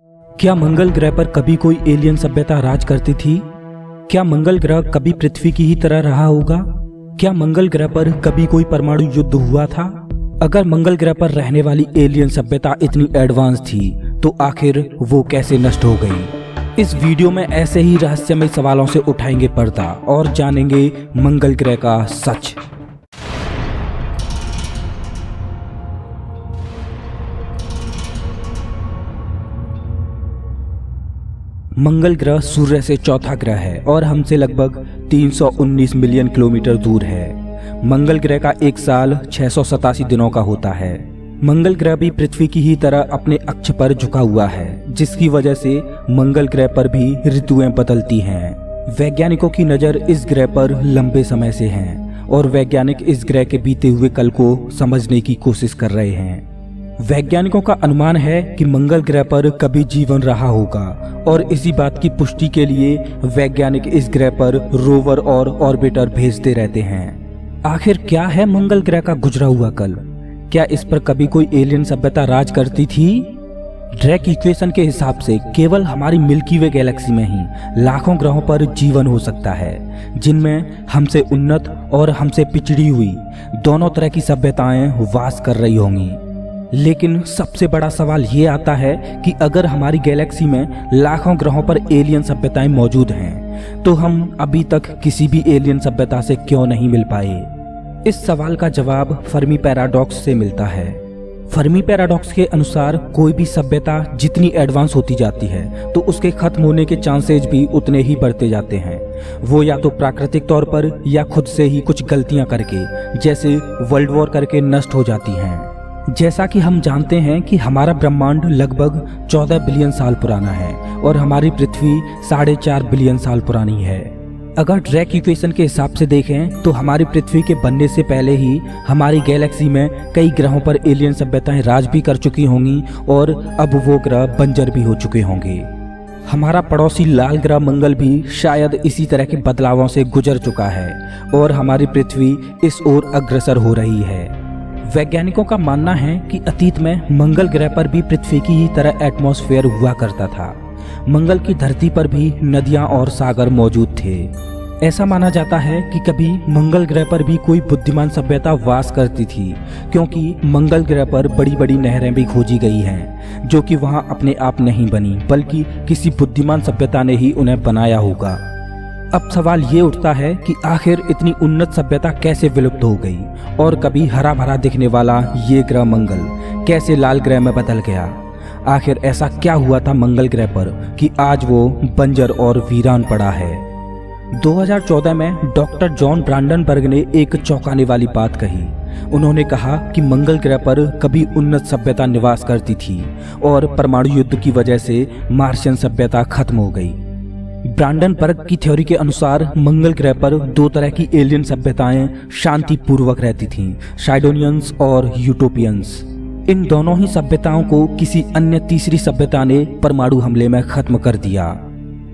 क्या मंगल ग्रह पर कभी कोई एलियन सभ्यता राज करती थी? क्या मंगल ग्रह कभी पृथ्वी की ही तरह रहा होगा? क्या मंगल ग्रह पर कभी कोई परमाणु युद्ध हुआ था? अगर मंगल ग्रह पर रहने वाली एलियन सभ्यता इतनी एडवांस थी तो आखिर वो कैसे नष्ट हो गई? इस वीडियो में ऐसे ही रहस्यमय सवालों से उठाएंगे पर्दा और जानेंगे मंगल ग्रह का सच। मंगल ग्रह सूर्य से चौथा ग्रह है और हमसे लगभग 319 मिलियन किलोमीटर दूर है। मंगल ग्रह का एक साल 687 दिनों का होता है। मंगल ग्रह भी पृथ्वी की ही तरह अपने अक्ष पर झुका हुआ है, जिसकी वजह से मंगल ग्रह पर भी ऋतुएं बदलती हैं। वैज्ञानिकों की नज़र इस ग्रह पर लंबे समय से है और वैज्ञानिक इस ग्रह के बीते हुए कल को समझने की कोशिश कर रहे हैं। वैज्ञानिकों का अनुमान है कि मंगल ग्रह पर कभी जीवन रहा होगा और इसी बात की पुष्टि के लिए वैज्ञानिक इस ग्रह पर रोवर और ऑर्बिटर भेजते रहते हैं। आखिर क्या है मंगल ग्रह का गुजरा हुआ कल? क्या इस पर कभी कोई एलियन सभ्यता राज करती थी? ड्रेक इक्वेशन के हिसाब से केवल हमारी मिल्की वे गैलेक्सी में ही लाखों ग्रहों पर जीवन हो सकता है, जिनमें हमसे उन्नत और हमसे पिछड़ी हुई दोनों तरह की सभ्यताएं वास कर रही होंगी। लेकिन सबसे बड़ा सवाल ये आता है कि अगर हमारी गैलेक्सी में लाखों ग्रहों पर एलियन सभ्यताएं मौजूद हैं, तो हम अभी तक किसी भी एलियन सभ्यता से क्यों नहीं मिल पाए? इस सवाल का जवाब फर्मी पैराडॉक्स से मिलता है। फर्मी पैराडॉक्स के अनुसार कोई भी सभ्यता जितनी एडवांस होती जाती है तो उसके खत्म होने के चांसेज भी उतने ही बढ़ते जाते हैं। वो या तो प्राकृतिक तौर पर या खुद से ही कुछ गलतियां करके, जैसे वर्ल्ड वॉर करके नष्ट हो जाती हैं। जैसा कि हम जानते हैं कि हमारा ब्रह्मांड लगभग 14 बिलियन साल पुराना है और हमारी पृथ्वी 4.5 बिलियन साल पुरानी है। अगर ड्रेक इक्वेशन के हिसाब से देखें तो हमारी पृथ्वी के बनने से पहले ही हमारी गैलेक्सी में कई ग्रहों पर एलियन सभ्यताएं राज भी कर चुकी होंगी और अब वो ग्रह बंजर भी हो चुके होंगे। हमारा पड़ोसी लाल ग्रह मंगल भी शायद इसी तरह के बदलावों से गुजर चुका है और हमारी पृथ्वी इस ओर अग्रसर हो रही है। वैज्ञानिकों का मानना है कि अतीत में मंगल ग्रह पर भी पृथ्वी की ही तरह एटमॉस्फेयर हुआ करता था। मंगल की धरती पर भी नदियां और सागर मौजूद थे। ऐसा माना जाता है कि कभी मंगल ग्रह पर भी कोई बुद्धिमान सभ्यता वास करती थी, क्योंकि मंगल ग्रह पर बड़ी बड़ी नहरें भी खोजी गई हैं, जो कि वहां अपने आप नहीं बनी, बल्कि किसी बुद्धिमान सभ्यता ने ही उन्हें बनाया होगा। अब सवाल ये उठता है कि आखिर इतनी उन्नत सभ्यता कैसे विलुप्त हो गई और कभी हरा भरा दिखने वाला ये ग्रह मंगल कैसे लाल ग्रह में बदल गया? आखिर ऐसा क्या हुआ था मंगल ग्रह पर कि आज वो बंजर और वीरान पड़ा है? 2014 में डॉक्टर जॉन ब्रांडनबर्ग ने एक चौंकाने वाली बात कही। उन्होंने कहा कि मंगल ग्रह पर कभी उन्नत सभ्यता निवास करती थी और परमाणु युद्ध की वजह से मार्शियन सभ्यता खत्म हो गई। ब्रांडनबर्ग की थ्योरी के अनुसार मंगल ग्रह पर दो तरह की एलियन सभ्यताएं शांतिपूर्वक रहती थीं, साइडोनियंस और यूटोपियंस। इन दोनों ही सभ्यताओं को किसी अन्य तीसरी सभ्यता ने परमाणु हमले में खत्म कर दिया।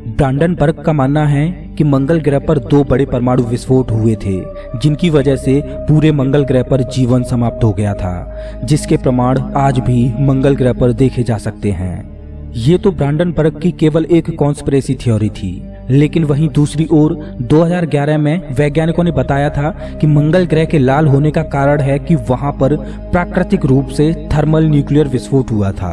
ब्रांडनबर्ग का मानना है कि मंगल ग्रह पर 2 बड़े परमाणु विस्फोट हुए थे, जिनकी वजह से पूरे मंगल ग्रह पर जीवन समाप्त हो गया था, जिसके प्रमाण आज भी मंगल ग्रह पर देखे जा सकते हैं। ये तो ब्रांडनबर्ग की केवल एक कॉन्स्पिरेसी थ्योरी थी, लेकिन वहीं दूसरी ओर 2011 में वैज्ञानिकों ने बताया था कि मंगल ग्रह के लाल होने का कारण है कि वहां पर प्राकृतिक रूप से थर्मल न्यूक्लियर विस्फोट हुआ था,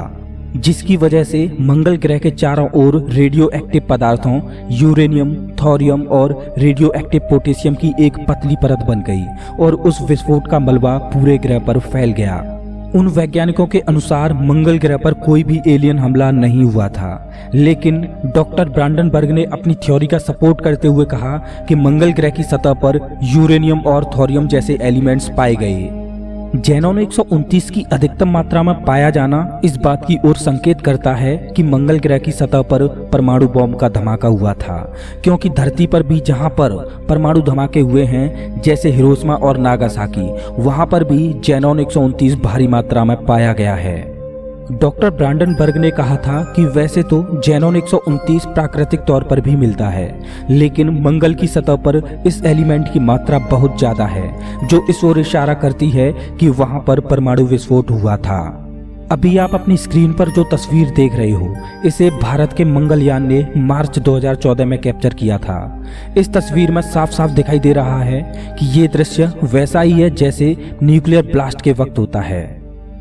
जिसकी वजह से मंगल ग्रह के चारों ओर रेडियो एक्टिव पदार्थों यूरेनियम, थोरियम और रेडियो एक्टिव पोटेशियम की एक पतली परत बन गई और उस विस्फोट का मलबा पूरे ग्रह पर फैल गया। उन वैज्ञानिकों के अनुसार मंगल ग्रह पर कोई भी एलियन हमला नहीं हुआ था, लेकिन डॉक्टर ब्रांडनबर्ग ने अपनी थ्योरी का सपोर्ट करते हुए कहा कि मंगल ग्रह की सतह पर यूरेनियम और थोरियम जैसे एलिमेंट्स पाए गए। जेनॉन 129 की अधिकतम मात्रा में पाया जाना इस बात की ओर संकेत करता है कि मंगल ग्रह की सतह पर परमाणु बॉम्ब का धमाका हुआ था, क्योंकि धरती पर भी जहां पर परमाणु धमाके हुए हैं, जैसे हिरोशिमा और नागासाकी, वहां पर भी जेनॉन 129 भारी मात्रा में पाया गया है। डॉक्टर ब्रांडनबर्ग ने कहा था कि वैसे तो जेनॉन 129 प्राकृतिक तौर पर भी मिलता है, लेकिन मंगल की सतह पर इस एलिमेंट की मात्रा बहुत ज्यादा है, जो इस ओर इशारा करती है कि वहां पर परमाणु विस्फोट हुआ था। अभी आप अपनी स्क्रीन पर जो तस्वीर देख रहे हो, इसे भारत के मंगलयान ने मार्च 2014 में कैप्चर किया था। इस तस्वीर में साफ साफ दिखाई दे रहा है कि ये दृश्य वैसा ही है जैसे न्यूक्लियर ब्लास्ट के वक्त होता है।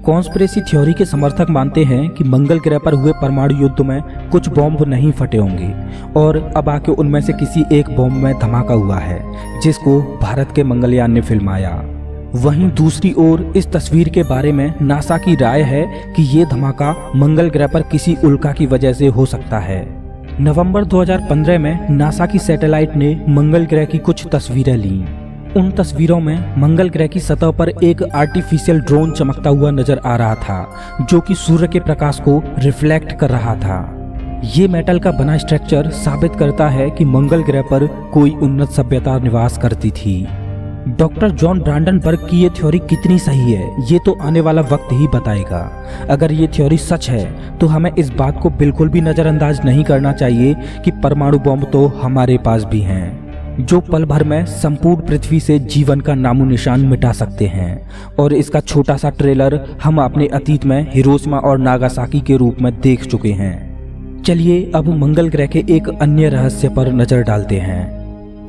कॉन्स्पिरेसी थ्योरी के समर्थक मानते हैं कि मंगल ग्रह पर हुए परमाणु युद्ध में कुछ बॉम्ब नहीं फटे होंगे और अब आके उनमें से किसी एक बॉम्ब में धमाका हुआ है, जिसको भारत के मंगलयान ने फिल्माया। वहीं दूसरी ओर इस तस्वीर के बारे में नासा की राय है कि ये धमाका मंगल ग्रह पर किसी उल्का की वजह से हो सकता है। नवंबर 2015 में नासा की सैटेलाइट ने मंगल ग्रह की कुछ तस्वीरें लीं। उन तस्वीरों में मंगल ग्रह की सतह पर एक आर्टिफिशियल ड्रोन चमकता हुआ नजर आ रहा था, जो कि सूर्य के प्रकाश को रिफ्लेक्ट कर रहा था। ये मेटल का बना स्ट्रक्चर साबित करता है कि मंगल ग्रह पर कोई उन्नत सभ्यता निवास करती थी। डॉक्टर जॉन ब्रांडनबर्ग की ये थ्योरी कितनी सही है, ये तो आने वाला वक्त ही बताएगा। अगर ये थ्योरी सच है तो हमें इस बात को बिल्कुल भी नज़रअंदाज नहीं करना चाहिए कि परमाणु बम तो हमारे पास भी हैं, जो पल भर में संपूर्ण पृथ्वी से जीवन का नामो निशान मिटा सकते हैं। और इसका छोटा सा ट्रेलर हम अपने अतीत में हिरोशिमा और नागासाकी के रूप में देख चुके हैं। चलिए अब मंगल ग्रह के एक अन्य रहस्य पर नजर डालते हैं।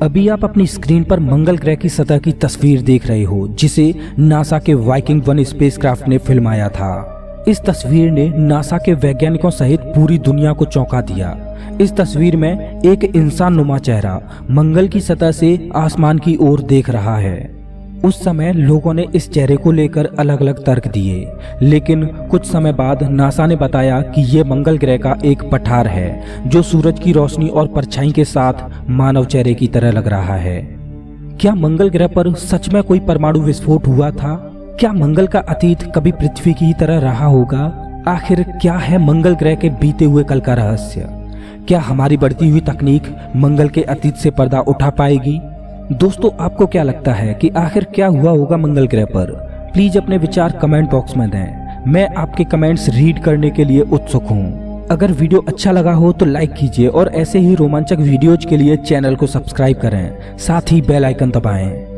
अभी आप अपनी स्क्रीन पर मंगल ग्रह की सतह की तस्वीर देख रहे हो, जिसे नासा के वाइकिंग 1 स्पेसक्राफ्ट ने फिल्माया था। इस तस्वीर ने नासा के वैज्ञानिकों सहित पूरी दुनिया को चौंका दिया। इस तस्वीर में एक इंसान नुमा चेहरा मंगल की सतह से आसमान की ओर देख रहा है। उस समय लोगों ने इस चेहरे को लेकर अलग अलग तर्क दिए, लेकिन कुछ समय बाद नासा ने बताया कि यह मंगल ग्रह का एक पठार है, जो सूरज की रोशनी और परछाई के साथ मानव चेहरे की तरह लग रहा है। क्या मंगल ग्रह पर सच में कोई परमाणु विस्फोट हुआ था? क्या मंगल का अतीत कभी पृथ्वी की ही तरह रहा होगा? आखिर क्या है मंगल ग्रह के बीते हुए कल का रहस्य? क्या हमारी बढ़ती हुई तकनीक मंगल के अतीत से पर्दा उठा पाएगी? दोस्तों, आपको क्या लगता है कि आखिर क्या हुआ होगा मंगल ग्रह पर? प्लीज अपने विचार कमेंट बॉक्स में दें। मैं आपके कमेंट्स रीड करने के लिए उत्सुक हूँ। अगर वीडियो अच्छा लगा हो तो लाइक कीजिए और ऐसे ही रोमांचक वीडियोज के लिए चैनल को सब्सक्राइब करें, साथ ही बेल आइकन दबाएं।